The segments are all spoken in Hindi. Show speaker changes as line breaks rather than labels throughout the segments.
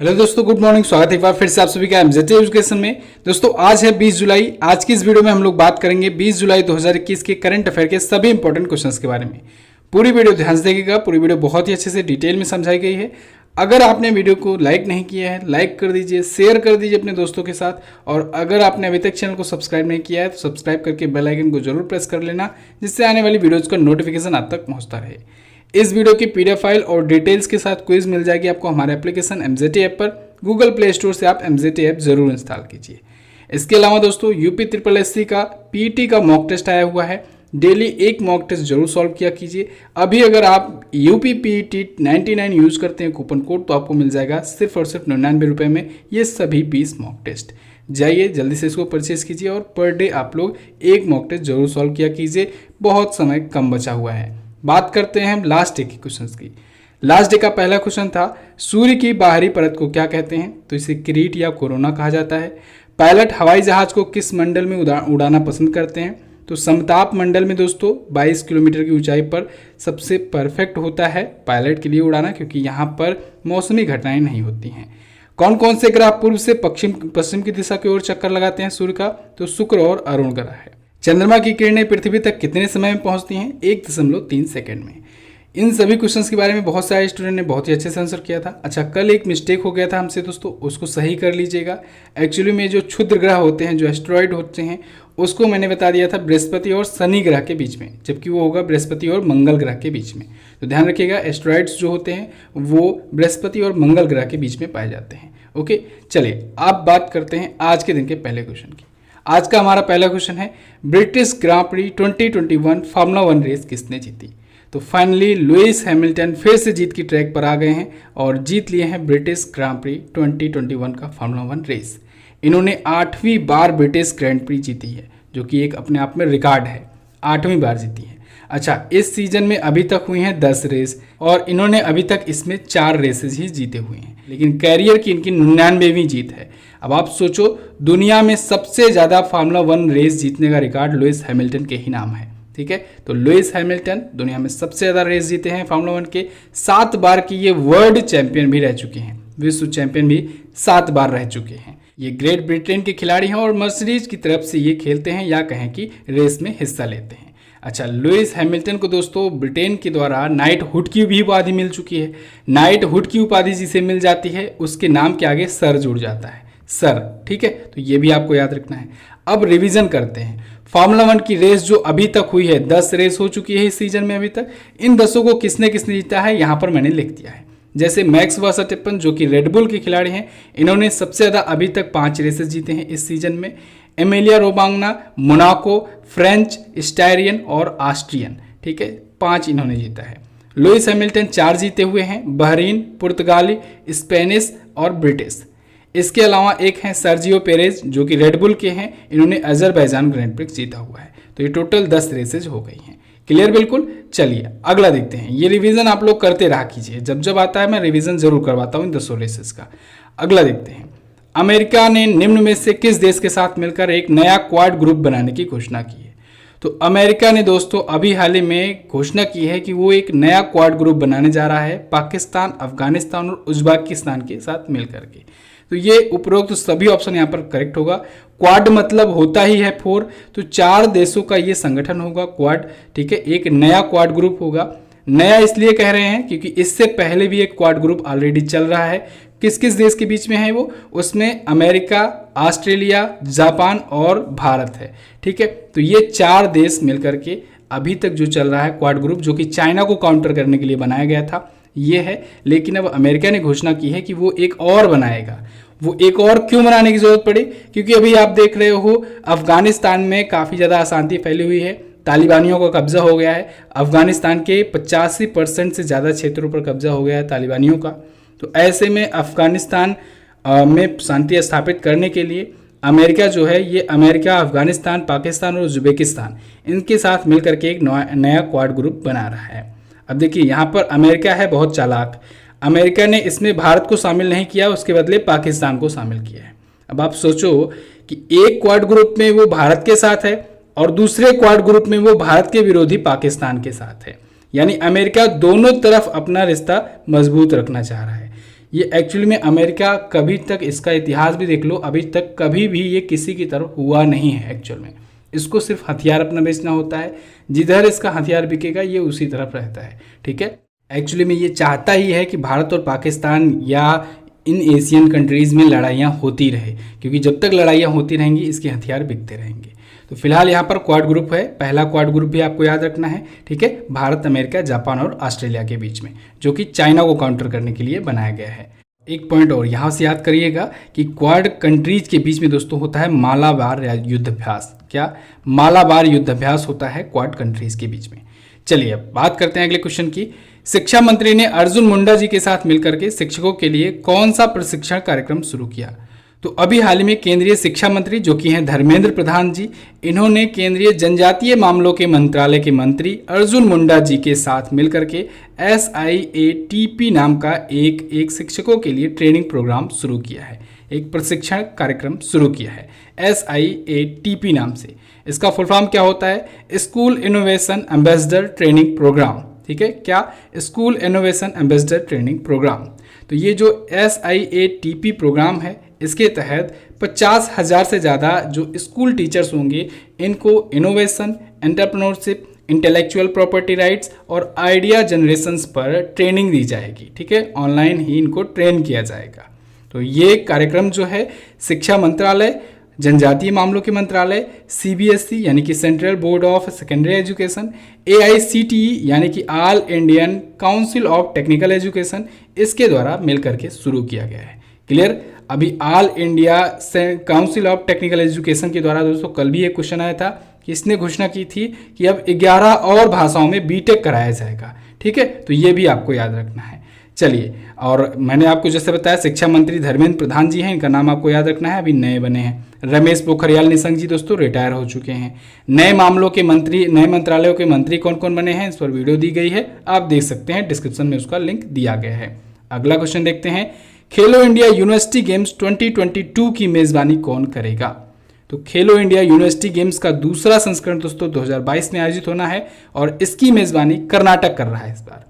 हेलो दोस्तों, गुड मॉर्निंग। स्वागत है एक बार फिर से आप सभी का एमजेटी एजुकेशन में। दोस्तों आज है 20 जुलाई। आज की इस वीडियो में हम लोग बात करेंगे 20 जुलाई 2021 के करंट अफेयर के सभी इंपॉर्टेंट क्वेश्चंस के बारे में। पूरी वीडियो ध्यान से देखिएगा। पूरी वीडियो बहुत ही अच्छे से डिटेल में समझाई गई है। अगर आपने वीडियो को लाइक नहीं किया है, लाइक कर दीजिए, शेयर कर दीजिए अपने दोस्तों के साथ। और अगर आपने अभी तक चैनल को सब्सक्राइब नहीं किया है तो सब्सक्राइब करके बेल आइकन को जरूर प्रेस कर लेना, जिससे आने वाली वीडियोज़ का नोटिफिकेशन आप तक पहुँचता रहे। इस वीडियो की पीडीएफ फाइल और डिटेल्स के साथ क्विज मिल जाएगी आपको हमारे एप्लीकेशन एमजेटी ऐप पर। गूगल प्ले स्टोर से आप एमजेटी ऐप जरूर इंस्टॉल कीजिए। इसके अलावा दोस्तों यूपी ट्रिपल एससी का पीटी का मॉक टेस्ट आया हुआ है। डेली एक मॉक टेस्ट जरूर सॉल्व किया कीजिए। अभी अगर आप यूपी पीटी 99 यूज करते हैं कूपन कोड, तो आपको मिल जाएगा सिर्फ और सिर्फ 99 रुपये में ये सभी 20 मॉक टेस्ट। जाइए जल्दी से इसको परचेज कीजिए और पर डे आप लोग एक मॉक टेस्ट जरूर सॉल्व किया कीजिए। बहुत समय कम बचा हुआ है। बात करते हैं हम लास्ट डे के क्वेश्चंस की। लास्ट डे का पहला क्वेश्चन था, सूर्य की बाहरी परत को क्या कहते हैं? तो इसे क्रीट या कोरोना कहा जाता है। पायलट हवाई जहाज को किस मंडल में उड़ाना पसंद करते हैं? तो समताप मंडल में दोस्तों 22 किलोमीटर की ऊंचाई पर सबसे परफेक्ट होता है पायलट के लिए उड़ाना, क्योंकि यहाँ पर मौसमी घटनाएं नहीं होती हैं। कौन कौन से ग्रह पूर्व से पश्चिम की दिशा की ओर चक्कर लगाते हैं सूर्य का? तो शुक्र और अरुण ग्रह है। चंद्रमा की किरणें पृथ्वी तक कितने समय में पहुंचती हैं? 1.3 सेकंड में। इन सभी क्वेश्चंस के बारे में बहुत सारे स्टूडेंट ने बहुत ही अच्छे से आंसर किया था। अच्छा, कल एक मिस्टेक हो गया था हमसे दोस्तों, उसको सही कर लीजिएगा। एक्चुअली में जो क्षुद्र ग्रह होते हैं, जो एस्ट्रॉयड होते हैं, उसको मैंने बता दिया था बृहस्पति और शनि ग्रह के बीच में, जबकि वो होगा बृहस्पति और मंगल ग्रह के बीच में। तो ध्यान रखिएगा, एस्ट्रॉयड्स जो होते हैं वो बृहस्पति और मंगल ग्रह के बीच में पाए जाते हैं। ओके, चलिए अब बात करते हैं आज के दिन के पहले क्वेश्चन की। आज का हमारा पहला क्वेश्चन है, ब्रिटिश ग्रां प्री 2021 फार्मूला 1 रेस किसने जीती? तो फाइनली लुइस हैमिल्टन फिर से जीत की ट्रैक पर आ गए हैं और जीत लिए हैं ब्रिटिश ग्रां प्री 2021 का फार्मूला 1 रेस। इन्होंने 8वीं बार ब्रिटिश ग्रैंड प्री जीती है, जो कि एक अपने आप में रिकॉर्ड है। 8वीं बार जीती है। अच्छा, इस सीजन में अभी तक हुई हैं 10 रेस और इन्होंने अभी तक इसमें 4 रेसेस ही जीते हुए हैं, लेकिन कैरियर की इनकी 99वीं जीत है। अब आप सोचो, दुनिया में सबसे ज़्यादा फार्मूला 1 रेस जीतने का रिकॉर्ड लुइस हैमिल्टन के ही नाम है। ठीक है, तो लुइस हैमिल्टन दुनिया में सबसे ज़्यादा रेस जीते हैं फार्मूला 1 के। 7 बार की ये वर्ल्ड चैंपियन भी रह चुके हैं, विश्व चैंपियन भी 7 बार रह चुके हैं। ये ग्रेट ब्रिटेन के खिलाड़ी हैं और मर्सिडीज की तरफ से ये खेलते हैं या कहें कि रेस में हिस्सा लेते हैं। अच्छा, लुइस हैमिल्टन को दोस्तों ब्रिटेन के द्वारा नाइट हुड की भी उपाधि मिल चुकी है। नाइट हुड की उपाधि जिसे मिल जाती है, उसके नाम के आगे सर जुड़ जाता है, सर। ठीक है, तो ये भी आपको याद रखना है। अब रिवीजन करते हैं। फार्मूला 1 की रेस जो अभी तक हुई है, 10 रेस हो चुकी है इस सीजन में अभी तक। इन 10 को किसने किसने जीता है यहाँ पर मैंने लिख दिया है। जैसे मैक्स वर्स्टैपेन जो कि रेडबुल के खिलाड़ी हैं, इन्होंने सबसे ज़्यादा अभी तक 5 रेसेस जीते हैं इस सीजन में। एमिलिया रोमांगना, मोनाको, फ्रेंच, स्टायरियन और ऑस्ट्रियन, ठीक है, 5 इन्होंने जीता है। लुइस हैमिल्टन 4 जीते हुए हैं, बहरीन, पुर्तगाली, स्पेनिश और ब्रिटिश। इसके अलावा एक हैं सर्जियो पेरेज जो कि रेडबुल के हैं, इन्होंने अजरबैजान ग्रैंड प्रिक्स जीता हुआ है। तो ये टोटल 10 रेसेज हो गई हैं। क्लियर बिल्कुल। चलिए अगला देखते हैं। ये रिवीजन आप लोग करते रहा कीजिए, जब जब आता है मैं रिवीजन जरूर करवाता हूँ इन 10 रेसेस का। अगला देखते हैं। अमेरिका ने निम्न में से किस देश के साथ मिलकर एक नया क्वाड ग्रुप बनाने की घोषणा की है? तो अमेरिका ने दोस्तों अभी हाल ही में घोषणा की है कि वो एक नया क्वाड ग्रुप बनाने जा रहा है पाकिस्तान, अफगानिस्तान और उज्बेकिस्तान के साथ मिलकर के। तो ये उपरोक्त तो सभी ऑप्शन यहाँ पर करेक्ट होगा। क्वाड मतलब होता ही है 4, तो 4 देशों का ये संगठन होगा क्वाड। ठीक है, एक नया क्वाड ग्रुप होगा। नया इसलिए कह रहे हैं क्योंकि इससे पहले भी एक क्वाड ग्रुप ऑलरेडी चल रहा है। किस किस देश के बीच में है वो? उसमें अमेरिका, ऑस्ट्रेलिया, जापान और भारत है। ठीक है, तो ये 4 देश मिलकर के अभी तक जो चल रहा है क्वाड ग्रुप, जो कि चाइना को काउंटर करने के लिए बनाया गया था, ये है। लेकिन अब अमेरिका ने घोषणा की है कि वो एक और बनाएगा। वो एक और क्यों बनाने की जरूरत पड़ी? क्योंकि अभी आप देख रहे हो अफगानिस्तान में काफ़ी ज़्यादा अशांति फैली हुई है, तालिबानियों का कब्जा हो गया है। अफगानिस्तान के 85% से ज़्यादा क्षेत्रों पर कब्जा हो गया है तालिबानियों का। तो ऐसे में अफगानिस्तान में शांति स्थापित करने के लिए अमेरिका जो है, ये अमेरिका, अफगानिस्तान, पाकिस्तान और उज्बेकिस्तान, इनके साथ मिलकर के एक नया क्वाड ग्रुप बना रहा है। अब देखिए यहाँ पर अमेरिका है बहुत चालाक। अमेरिका ने इसमें भारत को शामिल नहीं किया, उसके बदले पाकिस्तान को शामिल किया है। अब आप सोचो कि एक क्वाड ग्रुप में वो भारत के साथ है और दूसरे क्वाड ग्रुप में वो भारत के विरोधी पाकिस्तान के साथ है। यानी अमेरिका दोनों तरफ अपना रिश्ता मजबूत रखना चाह रहा है। ये एक्चुअली में अमेरिका कभी तक, इसका इतिहास भी देख लो, अभी तक कभी भी ये किसी की तरफ हुआ नहीं है एक्चुअल में। इसको सिर्फ हथियार अपना बेचना होता है, जिधर इसका हथियार बिकेगा ये उसी तरफ रहता है, ठीक है। एक्चुअली में ये चाहता ही है कि भारत और पाकिस्तान या इन एशियन कंट्रीज़ में लड़ाइयाँ होती रहे, क्योंकि जब तक लड़ाइयाँ होती रहेंगी इसके हथियार बिकते रहेंगे। तो फिलहाल यहाँ पर क्वाड ग्रुप है, पहला क्वाड ग्रुप भी आपको याद रखना है, ठीक है, भारत, अमेरिका, जापान और ऑस्ट्रेलिया के बीच में, जो कि चाइना को काउंटर करने के लिए बनाया गया है। एक पॉइंट और यहाँ से याद करिएगा कि क्वाड कंट्रीज के बीच में दोस्तों होता है मालाबार युद्धाभ्यास। क्या? मालाबार युद्धाभ्यास होता है क्वाड कंट्रीज के बीच में। चलिए अब बात करते हैं अगले क्वेश्चन की। शिक्षा मंत्री ने अर्जुन मुंडा जी के साथ मिलकर के शिक्षकों के लिए कौन सा प्रशिक्षण कार्यक्रम शुरू किया? तो अभी हाल ही में केंद्रीय शिक्षा मंत्री जो कि हैं धर्मेंद्र प्रधान जी, इन्होंने केंद्रीय जनजातीय मामलों के मंत्रालय के मंत्री अर्जुन मुंडा जी के साथ मिलकर के SIATP नाम का एक शिक्षकों के लिए ट्रेनिंग प्रोग्राम शुरू किया है, एक प्रशिक्षण कार्यक्रम शुरू किया है SIATP नाम से। इसका फुल फॉर्म क्या होता है? School innovation ambassador training programme, ठीक है। क्या? School innovation ambassador training programme. तो ये जो SIATP प्रोग्राम है, इसके तहत 50,000 से ज़्यादा जो स्कूल टीचर्स होंगे, इनको innovation, entrepreneurship, intellectual property rights और आइडिया जनरेशंस पर ट्रेनिंग दी जाएगी, ठीक है। ऑनलाइन ही इनको ट्रेन किया जाएगा। तो ये कार्यक्रम जो है शिक्षा मंत्रालय, जनजातीय मामलों के मंत्रालय, CBSE यानी कि central board of secondary education, AICTE यानी कि all Indian council of technical education, इसके द्वारा मिलकर के शुरू किया गया है। क्लियर? अभी all India council of technical education के द्वारा दोस्तों कल भी एक क्वेश्चन आया था कि इसने घोषणा की थी कि अब 11 और भाषाओं में BTech कराया जाएगा, ठीक है। तो ये भी आपको याद रखना है। चलिए, और मैंने आपको जैसे बताया शिक्षा मंत्री धर्मेंद्र प्रधान जी हैं, इनका नाम आपको याद रखना है, अभी नए बने हैं। रमेश पोखरियाल निशंक जी दोस्तों रिटायर हो चुके हैं। नए मामलों के मंत्री, नए मंत्रालयों के मंत्री कौन कौन बने हैं, इस पर वीडियो दी गई है, आप देख सकते हैं, डिस्क्रिप्शन में उसका लिंक दिया गया है। अगला क्वेश्चन देखते हैं, खेलो इंडिया यूनिवर्सिटी गेम्स 2022 की मेजबानी कौन करेगा? तो खेलो इंडिया यूनिवर्सिटी गेम्स का दूसरा संस्करण दोस्तों 2022 में आयोजित होना है और इसकी मेजबानी कर्नाटक कर रहा है इस बार।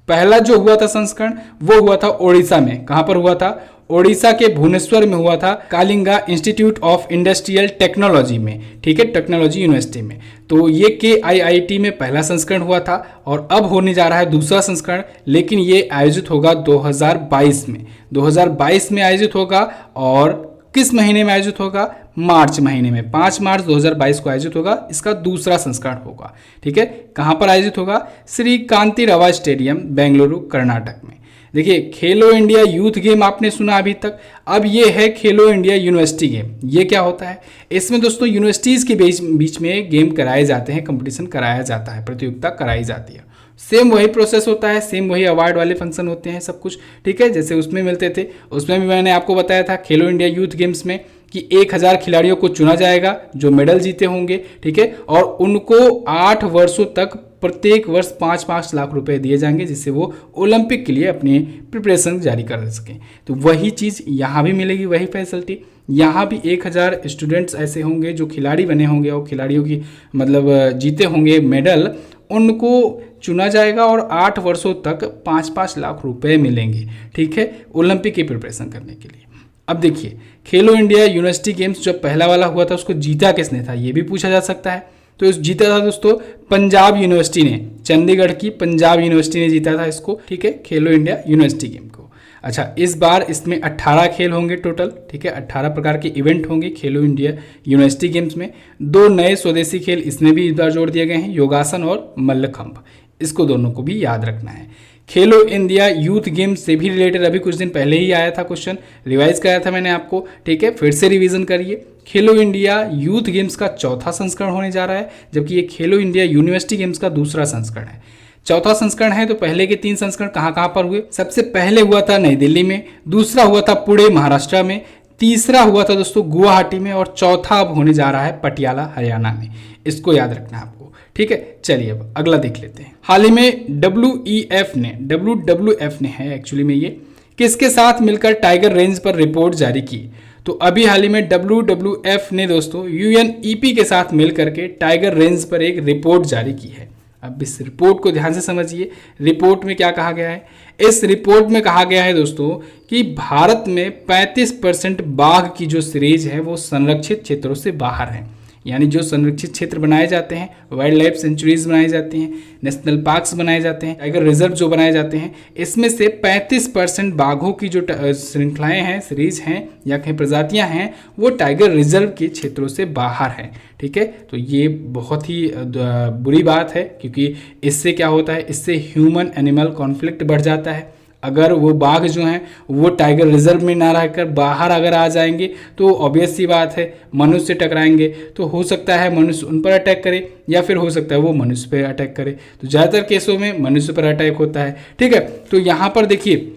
पहला जो हुआ था संस्करण वो हुआ था ओडिशा में। कहां पर हुआ था? ओडिशा के भुवनेश्वर में हुआ था, Kalinga institute of industrial technology में, ठीक है, टेक्नोलॉजी यूनिवर्सिटी में। तो ये KIIT में पहला संस्करण हुआ था और अब होने जा रहा है दूसरा संस्करण, लेकिन ये आयोजित होगा 2022 में। 2022 में आयोजित होगा और किस महीने में आयोजित होगा? मार्च महीने में, 5 मार्च 2022 को आयोजित होगा, इसका दूसरा संस्करण होगा, ठीक है। कहां पर आयोजित होगा? श्री कांतिरावा स्टेडियम, बेंगलुरु, कर्नाटक में। देखिए, खेलो इंडिया यूथ गेम आपने सुना अभी तक, अब ये है खेलो इंडिया यूनिवर्सिटी गेम। ये क्या होता है? इसमें दोस्तों यूनिवर्सिटीज के बीच में गेम कराए जाते हैं, कंपटीशन कराया जाता है, प्रतियोगिता कराई जाती है। सेम वही प्रोसेस होता है, सेम वही अवार्ड वाले फंक्शन होते हैं, सब कुछ, ठीक है, जैसे उसमें मिलते थे। उसमें भी मैंने आपको बताया था खेलो इंडिया यूथ गेम्स में कि 1000 खिलाड़ियों को चुना जाएगा जो मेडल जीते होंगे, ठीक है, और उनको 8 वर्षों तक प्रत्येक वर्ष 5-5 लाख रुपए दिए जाएंगे, जिससे वो ओलंपिक के लिए अपनी प्रिपरेशन जारी कर सकें। तो वही चीज़ यहाँ भी मिलेगी, वही फैसिलिटी। यहाँ भी 1000 स्टूडेंट्स ऐसे होंगे जो खिलाड़ी बने होंगे और खिलाड़ियों की मतलब जीते होंगे मेडल, उनको चुना जाएगा और 8 वर्षों तक 5-5 लाख रुपए मिलेंगे, ठीक है, ओलंपिक की प्रिपरेशन करने के लिए। अब देखिए, खेलो इंडिया यूनिवर्सिटी गेम्स जो पहला वाला हुआ था उसको जीता किसने था, ये भी पूछा जा सकता है। तो इस जीता था दोस्तों पंजाब यूनिवर्सिटी ने, चंडीगढ़ की पंजाब यूनिवर्सिटी ने जीता था इसको, ठीक है, खेलो इंडिया यूनिवर्सिटी गेम को। अच्छा, इस बार इसमें 18 खेल होंगे टोटल, ठीक है, 18 प्रकार के इवेंट होंगे खेलो इंडिया यूनिवर्सिटी गेम्स में। 2 नए स्वदेशी खेल इसमें भी इस बार जोड़ दिए गए हैं, योगासन और मल्लखंभ, इसको दोनों को भी याद रखना है। खेलो इंडिया यूथ गेम्स से भी रिलेटेड अभी कुछ दिन पहले ही आया था क्वेश्चन, रिवाइज कराया था मैंने आपको, ठीक है, फिर से रिवीजन करिए। खेलो इंडिया यूथ गेम्स का चौथा संस्करण होने जा रहा है, जबकि ये खेलो इंडिया यूनिवर्सिटी गेम्स का दूसरा संस्करण है। चौथा संस्करण है, तो पहले के 3 संस्करण कहाँ पर हुए? सबसे पहले हुआ था नई दिल्ली में, दूसरा हुआ था पुणे महाराष्ट्र में, तीसरा हुआ था दोस्तों गुवाहाटी में और चौथा अब होने जा रहा है पटियाला हरियाणा में। इसको याद रखना है आपको, ठीक है। चलिए अब अगला देख लेते हैं। हाल ही में WWF ने है एक्चुअली में ये किसके साथ मिलकर टाइगर रेंज पर रिपोर्ट जारी की? तो अभी हाल ही में WWF ने दोस्तों UNEP के साथ मिलकर के टाइगर रेंज पर एक रिपोर्ट जारी की है। अब इस रिपोर्ट को ध्यान से समझिए। रिपोर्ट में क्या कहा गया है? इस रिपोर्ट में कहा गया है दोस्तों कि भारत में 35% बाघ की जो सीरीज है वो संरक्षित क्षेत्रों से बाहर है। यानी जो संरक्षित क्षेत्र बनाए जाते हैं, वाइल्ड लाइफ सेंचुरीज बनाई जाती हैं, नेशनल पार्क्स बनाए जाते हैं, टाइगर रिजर्व जो बनाए जाते हैं, इसमें से 35% बाघों की जो श्रृंखलाएं हैं, सीरीज हैं या कहीं प्रजातियां हैं, वो टाइगर रिजर्व के क्षेत्रों से बाहर हैं। ठीक है, तो ये बहुत ही बुरी बात है, क्योंकि इससे क्या होता है, इससे ह्यूमन एनिमल कॉन्फ्लिक्ट बढ़ जाता है। अगर वो बाघ जो हैं वो टाइगर रिजर्व में ना रहकर बाहर अगर आ जाएंगे तो ऑब्वियस सी बात है मनुष्य से टकराएंगे, तो हो सकता है मनुष्य उन पर अटैक करे या फिर हो सकता है वो मनुष्य पर अटैक करे। तो ज़्यादातर केसों में मनुष्य पर अटैक होता है। ठीक है, तो यहाँ पर देखिए,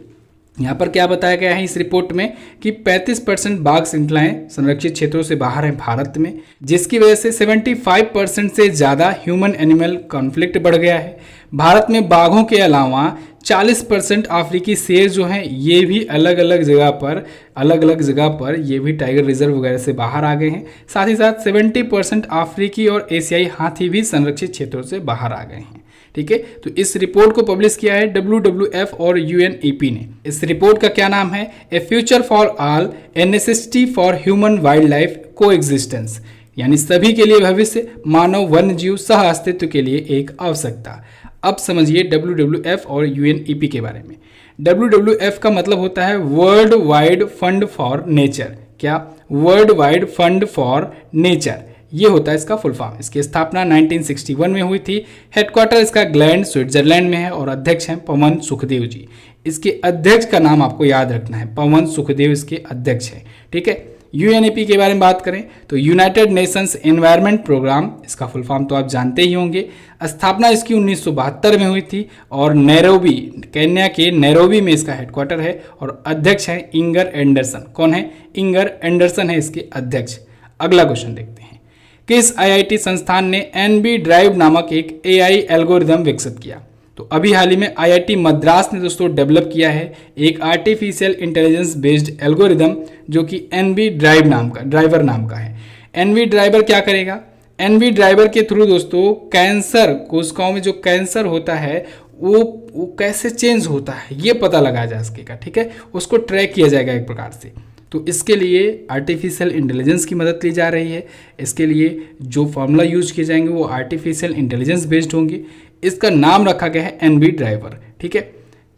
यहाँ पर क्या बताया गया है इस रिपोर्ट में कि 35% बाघ श्रृंखलाएं संरक्षित क्षेत्रों से बाहर हैं भारत में, जिसकी वजह से 75% से ज़्यादा ह्यूमन एनिमल कॉन्फ्लिक्ट बढ़ गया है। भारत में बाघों के अलावा 40% अफ्रीकी शेर जो हैं ये भी अलग अलग जगह पर ये भी टाइगर रिजर्व वगैरह से बाहर आ गए हैं। साथ ही साथ 70% अफ्रीकी और एशियाई हाथी भी संरक्षित क्षेत्रों से बाहर आ गए हैं। ठीक है, तो इस रिपोर्ट को पब्लिश किया है WWF और UNEP ने। इस रिपोर्ट का क्या नाम है? ए future for all, A necessity for human wild life coexistence, यानी सभी के लिए भविष्य, मानव वन्य जीव सह अस्तित्व के लिए एक आवश्यकता। अब समझिए WWF और UNEP के बारे में। WWF का मतलब होता है world wide fund for nature. क्या? World wide fund for nature, ये होता है इसका फुल फॉर्म। इसकी स्थापना 1961 में हुई थी। हेडक्वार्टर इसका ग्लैंड स्विट्जरलैंड में है और अध्यक्ष हैं पवन सुखदेव जी। इसके अध्यक्ष का नाम आपको याद रखना है, पवन सुखदेव इसके अध्यक्ष हैं। ठीक है, UNEP के बारे में बात करें तो यूनाइटेड नेशंस एनवायरनमेंट प्रोग्राम, इसका फुल फॉर्म तो आप जानते ही होंगे। स्थापना इसकी 1972 में हुई थी और नैरोबी, केन्या के नैरोबी में इसका हेडक्वार्टर है और अध्यक्ष हैं इंगर एंडरसन। कौन है? इंगर एंडरसन है इसके अध्यक्ष। अगला क्वेश्चन देखते हैं, किस IIT संस्थान ने NB ड्राइव नामक एक AI एल्गोरिदम विकसित किया? तो अभी हाल ही में IIT मद्रास ने दोस्तों डेवलप किया है एक आर्टिफिशियल इंटेलिजेंस बेस्ड एल्गोरिदम जो कि NB ड्राइवर नाम का है। NB ड्राइवर क्या करेगा? NB ड्राइवर के थ्रू दोस्तों कैंसर, कोशिकाओं में जो कैंसर होता है वो कैसे चेंज होता है ये पता लगाया जा सकेगा। ठीक है, उसको ट्रैक किया जाएगा एक प्रकार से। तो इसके लिए आर्टिफिशियल इंटेलिजेंस की मदद ली जा रही है। इसके लिए जो फॉर्मूला यूज किए जाएंगे वो आर्टिफिशियल इंटेलिजेंस बेस्ड होंगे। इसका नाम रखा गया है NB ड्राइवर। ठीक है,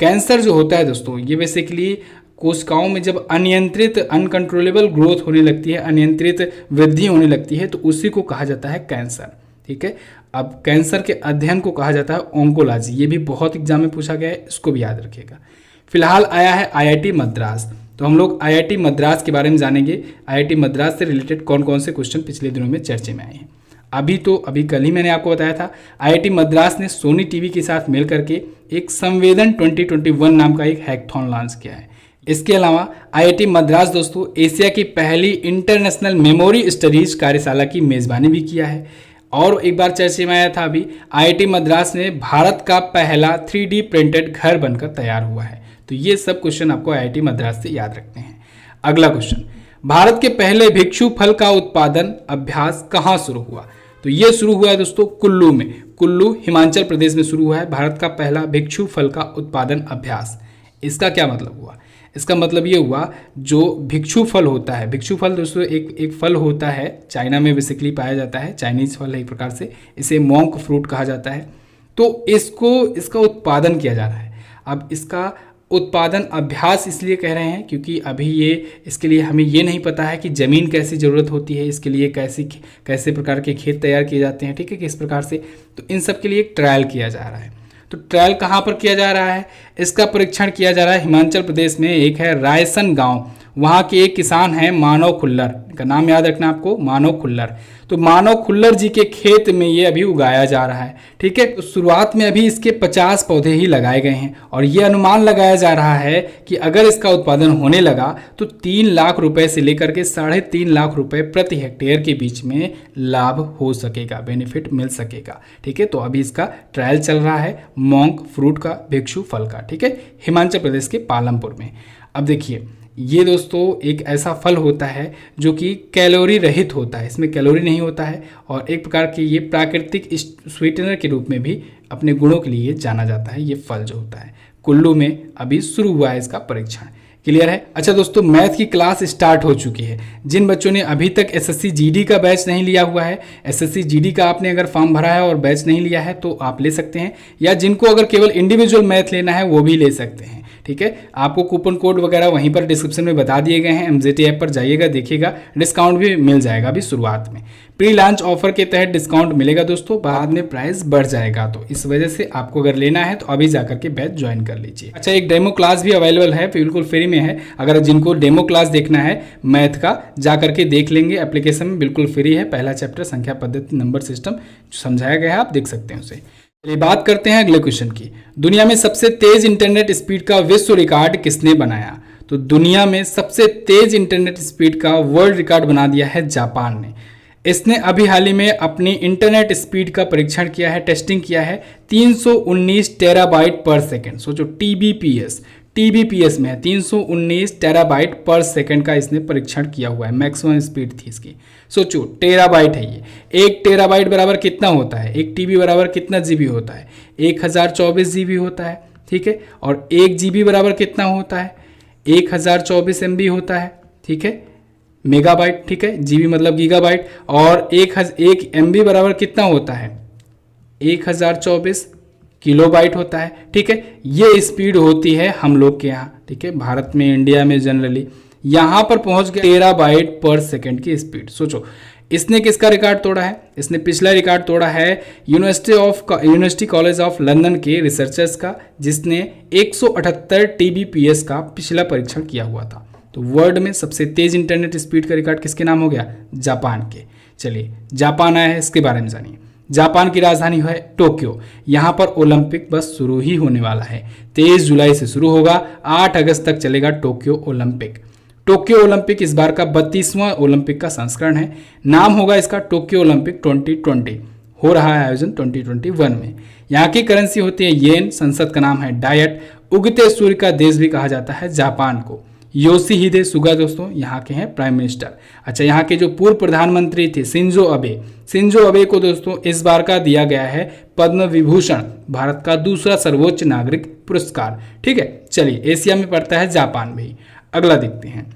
कैंसर जो होता है दोस्तों ये बेसिकली कोशिकाओं में जब अनियंत्रित अनकंट्रोलेबल ग्रोथ होने लगती है, अनियंत्रित वृद्धि होने लगती है, तो उसी को कहा जाता है कैंसर। ठीक है, अब कैंसर के अध्ययन को कहा जाता है ऑन्कोलॉजी। ये भी बहुत एग्जाम में पूछा गया है, इसको भी याद रखिएगा। फिलहाल आया है IIT मद्रास, तो हम लोग IIT मद्रास के बारे में जानेंगे। IIT मद्रास से रिलेटेड कौन कौन से क्वेश्चन पिछले दिनों में चर्चे में आए हैं। अभी कल ही मैंने आपको बताया था IIT मद्रास ने सोनी टीवी के साथ मिल करके एक संवेदन 2021 नाम का एक हैकथॉन लॉन्च किया है। इसके अलावा IIT मद्रास दोस्तों एशिया की पहली इंटरनेशनल मेमोरी स्टडीज कार्यशाला की मेज़बानी भी किया है। और एक बार चर्चे में आया था अभी, IIT मद्रास में भारत का पहला 3D प्रिंटेड घर बनकर तैयार हुआ है। तो ये सब क्वेश्चन आपको IIT मद्रास से याद रखते हैं। अगला क्वेश्चन, भारत के पहले भिक्षु फल का उत्पादन अभ्यास कहाँ शुरू हुआ? तो ये शुरू हुआ है दोस्तों कुल्लू में। कुल्लू हिमाचल प्रदेश में शुरू हुआ है भारत का पहला भिक्षु फल का उत्पादन अभ्यास। इसका क्या मतलब हुआ? इसका मतलब ये हुआ जो भिक्षु फल होता है, भिक्षु फल दोस्तों एक फल होता है, चाइना में बेसिकली पाया जाता है, चाइनीज फल है एक प्रकार से, इसे मोंक फ्रूट कहा जाता है। तो इसका उत्पादन किया जा रहा है। अब इसका उत्पादन अभ्यास इसलिए कह रहे हैं क्योंकि अभी इसके लिए हमें ये नहीं पता है कि ज़मीन कैसी ज़रूरत होती है, इसके लिए कैसे प्रकार के खेत तैयार किए जाते हैं। ठीक है, किस प्रकार से, तो इन सब के लिए एक ट्रायल किया जा रहा है। तो ट्रायल कहाँ पर किया जा रहा है? इसका परीक्षण किया जा रहा है हिमाचल प्रदेश में। एक है रायसन गांव, वहाँ के एक किसान हैं मानव खुल्लर, इनका नाम याद रखना आपको, मानव खुल्लर। तो मानव खुल्लर जी के खेत में ये अभी उगाया जा रहा है। ठीक है, तो शुरुआत में अभी इसके 50 पौधे ही लगाए गए हैं और ये अनुमान लगाया जा रहा है कि अगर इसका उत्पादन होने लगा तो 3 लाख रुपए से लेकर के 3.5 लाख रुपए प्रति हेक्टेयर के बीच में लाभ हो सकेगा, बेनिफिट मिल सकेगा। ठीक है, तो अभी इसका ट्रायल चल रहा है मोंक फ्रूट का, भिक्षु फल का। ठीक है, हिमाचल प्रदेश के पालमपुर में। अब देखिए ये दोस्तों एक ऐसा फल होता है जो कि कैलोरी रहित होता है, इसमें कैलोरी नहीं होता है और एक प्रकार के ये प्राकृतिक स्वीटनर के रूप में भी अपने गुणों के लिए जाना जाता है। ये फल जो होता है कुल्लू में अभी शुरू हुआ है इसका परीक्षण। क्लियर है। अच्छा दोस्तों, मैथ की क्लास स्टार्ट हो चुकी है। जिन बच्चों ने अभी तक एसएससी जीडी का बैच नहीं लिया हुआ है, एसएससी जीडी का आपने अगर फॉर्म भरा है और बैच नहीं लिया है तो आप ले सकते हैं, या जिनको अगर केवल इंडिविजुअल मैथ लेना है वो भी ले सकते हैं। ठीक है, आपको कूपन कोड वगैरह वहीं पर डिस्क्रिप्शन में बता दिए गए हैं। एमजेटी ऐप पर जाइएगा, देखिएगा, डिस्काउंट भी मिल जाएगा अभी शुरुआत में। प्री लॉन्च ऑफर के तहत डिस्काउंट मिलेगा दोस्तों, बाद में प्राइस बढ़ जाएगा, तो इस वजह से आपको अगर लेना है तो अभी जाकर के बैच ज्वाइन कर लीजिए। अच्छा, एक डेमो क्लास भी अवेलेबल है, बिल्कुल फ्री में है। अगर जिनको डेमो क्लास देखना है मैथ का, जाकर के देख लेंगे, एप्लीकेशन में बिल्कुल फ्री है। पहला चैप्टर संख्या पद्धति नंबर सिस्टम समझाया गया है, आप देख सकते हैं उसे। चलिए बात करते हैं अगले क्वेश्चन की। दुनिया में सबसे तेज इंटरनेट स्पीड का विश्व रिकॉर्ड किसने बनाया? तो दुनिया में सबसे तेज इंटरनेट स्पीड का वर्ल्ड रिकॉर्ड बना दिया है जापान ने। इसने अभी हाल ही में अपनी इंटरनेट स्पीड का परीक्षण किया है, टेस्टिंग किया है 319 टेराबाइट पर सेकेंड। सोचो टीबीपीएस में है, 319 टेराबाइट पर सेकेंड का इसने परीक्षण किया हुआ है, मैक्सिमम स्पीड थी इसकी। सोचो टेराबाइट है ये। 1 टेराबाइट बराबर कितना होता है? 1 टीबी बराबर कितना जीबी होता है? 1024 जीबी होता है। ठीक है, और 1 जीबी बराबर कितना होता है? 1024 MB होता है। ठीक है, मेगाबाइट। ठीक है, जीबी मतलब गीगाबाइट। और 1 MB बराबर कितना होता है? 1024 किलोबाइट होता है। ठीक है, ये स्पीड होती है हम लोग के यहाँ। ठीक है, भारत में, इंडिया में जनरली यहाँ पर पहुँच गया टेराबाइट पर सेकेंड की स्पीड। सोचो, इसने किसका रिकॉर्ड तोड़ा है? इसने पिछला रिकॉर्ड तोड़ा है यूनिवर्सिटी कॉलेज ऑफ लंदन के रिसर्चर्स का, जिसने 178 TBPS का पिछला परीक्षण किया हुआ था। तो वर्ल्ड में सबसे तेज इंटरनेट स्पीड का रिकॉर्ड किसके नाम हो गया? जापान के। चलिए, जापान आया है, इसके बारे में जानिए। जापान की राजधानी है टोक्यो। यहाँ पर ओलंपिक बस शुरू ही होने वाला है। 23 जुलाई से शुरू होगा, 8 अगस्त तक चलेगा टोक्यो ओलंपिक। टोक्यो ओलंपिक इस बार का 32वां ओलंपिक का संस्करण है। नाम होगा इसका टोक्यो ओलंपिक 2020। हो रहा है आयोजन 2021 में। यहाँ की करेंसी होती है येन, संसद का नाम है डायट। उगते सूर्य का देश भी कहा जाता है जापान को। योशिहिदे सुगा दोस्तों यहाँ के हैं प्राइम मिनिस्टर। अच्छा, यहाँ के जो पूर्व प्रधानमंत्री थे शिंजो अबे को दोस्तों इस बार का दिया गया है पद्म विभूषण, भारत का दूसरा सर्वोच्च नागरिक पुरस्कार। ठीक है, चलिए, एशिया में पड़ता है जापान भी। अगला देखते हैं।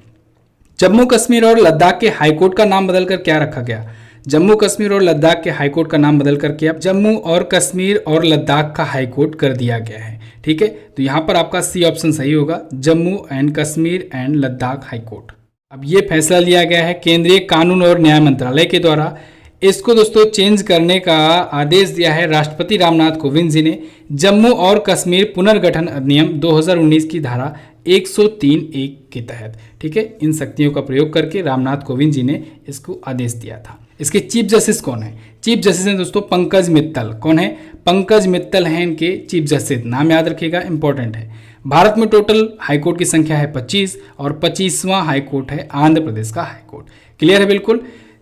जम्मू कश्मीर और लद्दाख के हाईकोर्ट का नाम बदलकर क्या रखा गया? जम्मू कश्मीर और लद्दाख के हाईकोर्ट का नाम बदल करके अब जम्मू और कश्मीर और लद्दाख का हाईकोर्ट कर दिया गया है। ठीक है, तो यहाँ पर आपका सी ऑप्शन सही होगा, Jammu and Kashmir and Ladakh high court. अब ये फैसला लिया गया है केंद्रीय कानून और न्याय मंत्रालय के द्वारा। इसको दोस्तों चेंज करने का आदेश दिया है राष्ट्रपति रामनाथ कोविंद जी ने जम्मू और कश्मीर पुनर्गठन अधिनियम 2019 की धारा 103(1) के तहत। ठीक है, इन शक्तियों का प्रयोग करके रामनाथ कोविंद जी ने इसको आदेश दिया था। इसके चीफ जस्टिस कौन है? चीफ जस्टिस हैं दोस्तों पंकज मित्तल। कौन है? पंकज मित्तल हैं इनके चीफ जस्टिस। नाम याद रखिएगा, इंपॉर्टेंट है। भारत में टोटल हाईकोर्ट की संख्या है 25 और 25वां हाईकोर्ट है आंध्र प्रदेश का हाईकोर्ट। क्लियर है बिल्कुल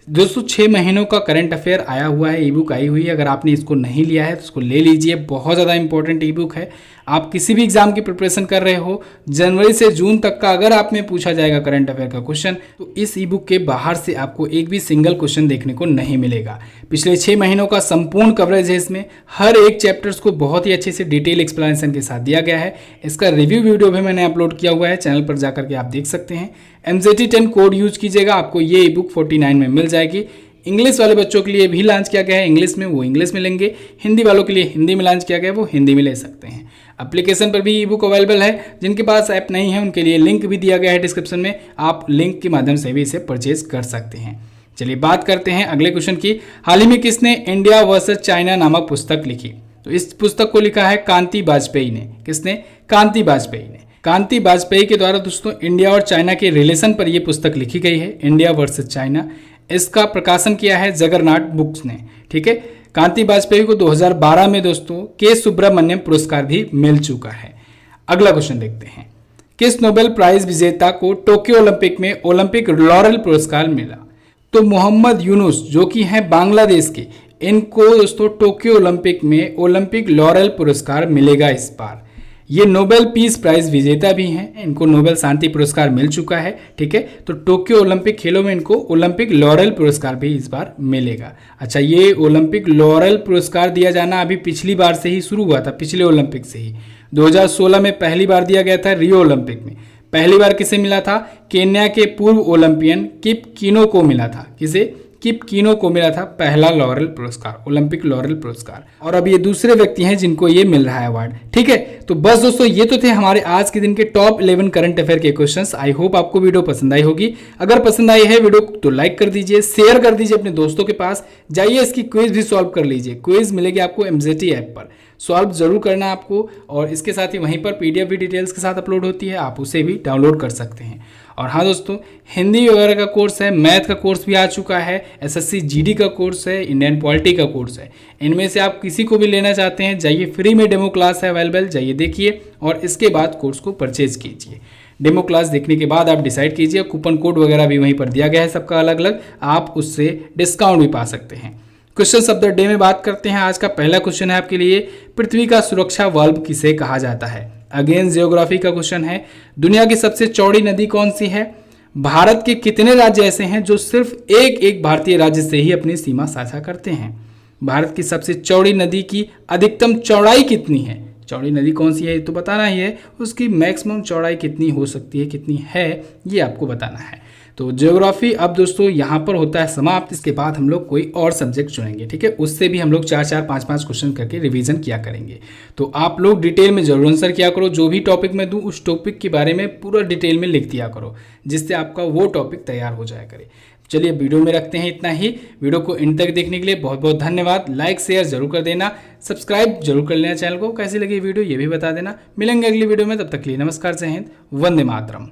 दोस्तों। 6 महीनों का करंट अफेयर आया हुआ है, ई बुक आई हुई है। अगर आपने इसको नहीं लिया है तो इसको ले लीजिए, बहुत ज़्यादा इंपॉर्टेंट ई बुक है। आप किसी भी एग्जाम की प्रिपरेशन कर रहे हो, जनवरी से जून तक का अगर आप में पूछा जाएगा करंट अफेयर का क्वेश्चन, तो इस ई बुक के बाहर से आपको एक भी सिंगल क्वेश्चन देखने को नहीं मिलेगा। पिछले 6 महीनों का संपूर्ण कवरेज है इसमें। हर एक चैप्टर्स को बहुत ही अच्छे से डिटेल एक्सप्लेनेशन के साथ दिया गया है। इसका रिव्यू वीडियो भी मैंने अपलोड किया हुआ है, चैनल पर जाकर के आप देख सकते हैं। MZT10 कोड यूज कीजिएगा, आपको ये ई बुक 49 में मिल जाएगी। इंग्लिश वाले बच्चों के लिए भी लॉन्च किया गया है, इंग्लिश में वो इंग्लिश में लेंगे, हिंदी वालों के लिए हिंदी में लॉन्च किया गया है, वो हिंदी में ले सकते हैं। एप्लीकेशन पर भी ई बुक अवेलेबल है। जिनके पास ऐप नहीं है उनके लिए लिंक भी दिया गया है डिस्क्रिप्शन में, आप लिंक के माध्यम से भी इसे परचेज कर सकते हैं। चलिए बात करते हैं अगले क्वेश्चन की। हाल ही में किसने इंडिया वर्सेस चाइना नामक पुस्तक लिखी? तो इस पुस्तक को लिखा है कांति वाजपेयी ने। किसने? कांति वाजपेयी ने। कांति वाजपेयी के द्वारा दोस्तों इंडिया और चाइना के रिलेशन पर यह पुस्तक लिखी गई है, इंडिया वर्सेस चाइना। इसका प्रकाशन किया है जगरनाथ बुक्स ने। ठीक है, कांति वाजपेयी को 2012 में दोस्तों के सुब्रमण्यम पुरस्कार भी मिल चुका है। अगला क्वेश्चन देखते हैं। किस नोबेल प्राइज विजेता को टोक्यो ओलंपिक में ओलंपिक लॉरेल पुरस्कार मिला? तो मोहम्मद यूनुस जो कि हैं बांग्लादेश के, इनको दोस्तों टोक्यो ओलंपिक में ओलंपिक लॉरेल पुरस्कार मिलेगा इस बार। ये नोबेल पीस प्राइज विजेता भी हैं, इनको नोबेल शांति पुरस्कार मिल चुका है। ठीक है, तो टोक्यो ओलंपिक खेलों में इनको ओलंपिक लॉरेल पुरस्कार भी इस बार मिलेगा। अच्छा, ये ओलंपिक लॉरेल पुरस्कार दिया जाना अभी पिछली बार से ही शुरू हुआ था, पिछले ओलंपिक से ही 2016 में पहली बार दिया गया था। रियो ओलंपिक में पहली बार किसे मिला था? केन्या के पूर्व ओलंपियन किप कीनो को मिला था। किसे? किप कीनो को मिला था पहला लॉरेल पुरस्कार, ओलंपिक लॉरेल पुरस्कार। और अब ये दूसरे व्यक्ति हैं जिनको ये मिल रहा है अवार्ड। ठीक है, तो बस दोस्तों ये तो थे हमारे आज के दिन के टॉप 11 करंट अफेयर के क्वेश्चंस। आई होप आपको वीडियो पसंद आई होगी। अगर पसंद आई है वीडियो तो लाइक कर दीजिए, शेयर कर दीजिए अपने दोस्तों के पास। जाइए इसकी क्विज भी सॉल्व कर लीजिए। क्विज मिलेगी आपको एमजेटी ऐप पर, सॉल्व जरूर करना आपको। और इसके साथ ही वहीं पर पीडीएफ भी डिटेल्स के साथ अपलोड होती है, आप उसे भी डाउनलोड कर सकते हैं। और हाँ दोस्तों, हिंदी वगैरह का कोर्स है, मैथ का कोर्स भी आ चुका है, एसएससी जीडी का कोर्स है, इंडियन पॉलिटी का कोर्स है। इनमें से आप किसी को भी लेना चाहते हैं, जाइए फ्री में डेमो क्लास है अवेलेबल, जाइए देखिए और इसके बाद कोर्स को परचेज कीजिए। डेमो क्लास देखने के बाद आप डिसाइड कीजिए। कूपन कोड वगैरह भी वहीं पर दिया गया है सबका अलग अलग, आप उससे डिस्काउंट भी पा सकते हैं। क्वेश्चन ऑफ द डे में बात करते हैं। आज का पहला क्वेश्चन है आपके लिए, पृथ्वी का सुरक्षा वाल्व किसे कहा जाता है? अगेन जियोग्राफी का क्वेश्चन है। दुनिया की सबसे चौड़ी नदी कौन सी है? भारत के कितने राज्य ऐसे हैं जो सिर्फ एक भारतीय राज्य से ही अपनी सीमा साझा करते हैं? भारत की सबसे चौड़ी नदी की अधिकतम चौड़ाई कितनी है? चौड़ी नदी कौन सी है तो बताना ही है, उसकी मैक्सिमम चौड़ाई कितनी हो सकती है, कितनी है, ये आपको बताना है। तो ज्योग्राफी अब दोस्तों यहाँ पर होता है समाप्त। इसके बाद हम लोग कोई और सब्जेक्ट चुनेंगे। ठीक है, उससे भी हम लोग 4-4, 5-5 क्वेश्चन करके रिवीजन किया करेंगे। तो आप लोग डिटेल में जरूर आंसर किया करो। जो भी टॉपिक मैं दूं उस टॉपिक के बारे में पूरा डिटेल में लिख दिया करो, जिससे आपका वो टॉपिक तैयार हो जाया करे। चलिए वीडियो में रखते हैं इतना ही। वीडियो को इन तक देखने के लिए बहुत बहुत धन्यवाद। लाइक शेयर जरूर कर देना, सब्सक्राइब जरूर कर लेना चैनल को। कैसी लगी वीडियो ये भी बता देना। मिलेंगे अगली वीडियो में, तब तक के लिए नमस्कार, जय हिंद, वंदे मातरम।